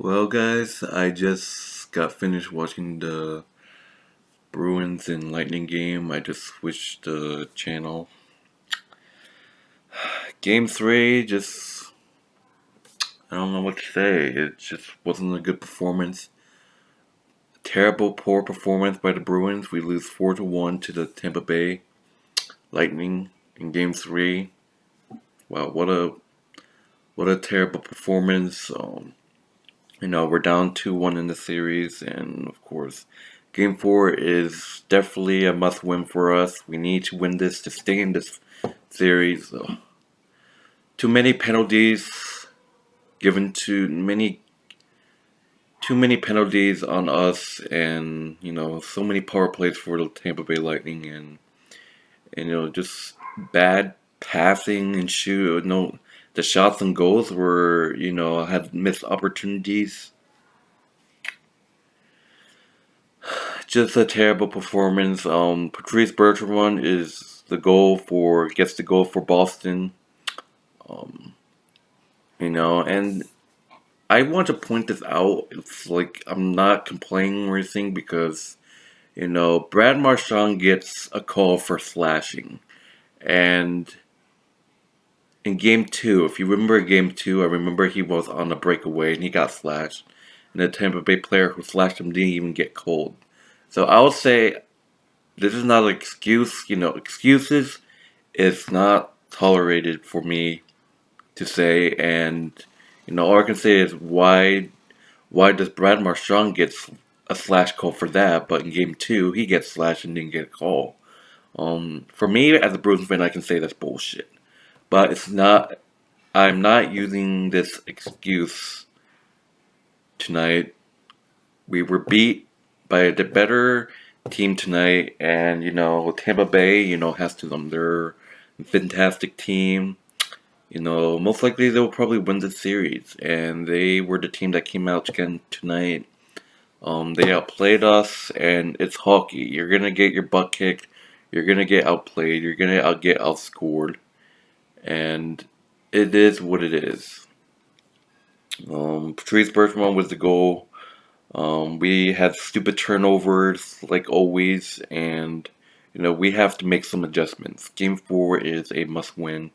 Well, guys, I just got finished watching the Bruins and Lightning game. I just switched the channel. Game 3, I don't know what to say. It just wasn't a good performance. Terrible, poor performance by the Bruins. We lose 4-1 to the Tampa Bay Lightning in Game 3. Wow, what a terrible performance. We're down 2-1 in the series, and of course, Game 4 is definitely a must-win for us. We need to win this to stay in this series. Too many penalties given too many penalties on us, and so many power plays for the Tampa Bay Lightning, and just bad passing and shoot. No, the shots and goals were had missed opportunities. Just a terrible performance. Patrice Bergeron gets the goal for Boston. Um, and I want to point this out. It's like I'm not complaining or anything because Brad Marchand gets a call for slashing, and in Game 2, if you remember Game 2, I remember he was on a breakaway and he got slashed, and the Tampa Bay player who slashed him didn't even get called. So I would say this is not an excuse. Excuses is not tolerated for me to say, and all I can say is why does Brad Marchand get a slash call for that, but in Game 2 he gets slashed and didn't get a call? For me as a Bruins fan, I can say that's bullshit, but it's not. I'm not using this excuse tonight. We were beat by the better team tonight, and Tampa Bay, has to them. They're a fantastic team. Most likely they'll probably win the series, and they were the team that came out again tonight. They outplayed us, and it's hockey. You're gonna get your butt kicked. You're gonna get outplayed. You're gonna get outscored, and it is what it is. Patrice Bergeron was the goal. We had stupid turnovers like always, and we have to make some adjustments. Game 4 is a must-win,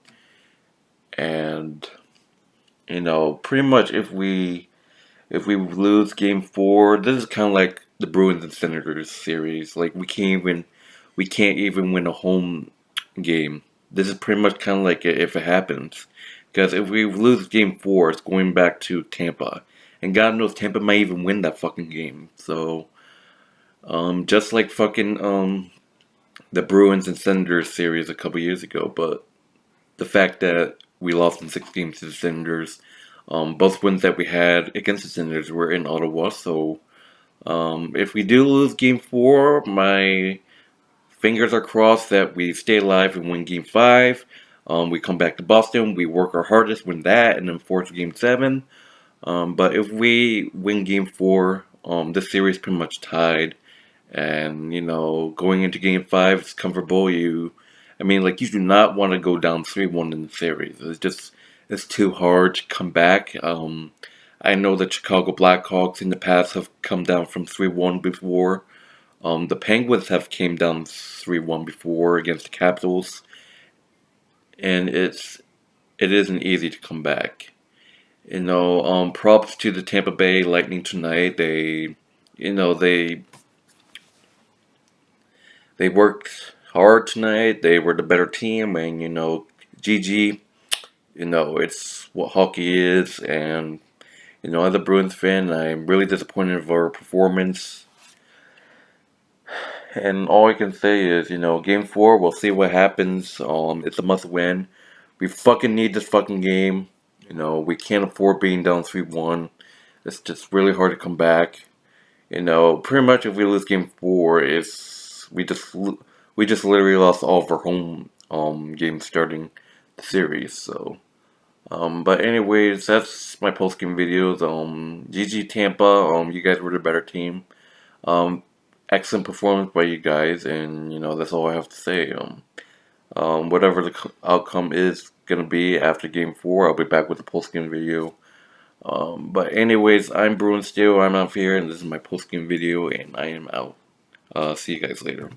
and pretty much if we lose Game 4, this is kind of like the Bruins and Senators series. Like we can't even win a home game. This is pretty much kind of like it if it happens. Because if we lose Game 4, it's going back to Tampa. And God knows Tampa might even win that fucking game. So, just like fucking, the Bruins and Senators series a couple years ago. But the fact that we lost in 6 games to the Senators, both wins that we had against the Senators were in Ottawa. So, if we do lose Game 4, my fingers are crossed that we stay alive and win Game 5. We come back to Boston, we work our hardest, win that, and then force Game 7. But if we win Game 4, this series pretty much tied. And, going into Game 5, it's comfortable. You do not want to go down 3-1 in the series. It's too hard to come back. I know the Chicago Blackhawks in the past have come down from 3-1 before. The Penguins have came down 3-1 before against the Capitals, and it isn't easy to come back. Props to the Tampa Bay Lightning tonight. They worked hard tonight. They were the better team, and GG. It's what hockey is, and as a Bruins fan, I'm really disappointed of our performance. And all I can say is, Game 4, we'll see what happens. It's a must win. We fucking need this fucking game. We can't afford being down 3-1. It's just really hard to come back. Pretty much if we lose Game 4, we just literally lost all of our home games starting the series. So, but anyways, that's my post game videos. GG Tampa. You guys were the better team. Excellent performance by you guys, and that's all I have to say. Whatever the outcome is gonna be after Game 4, I'll be back with a post game video. But anyways, I'm Bruin still. I'm out here, and this is my post game video, and I am out. See you guys later.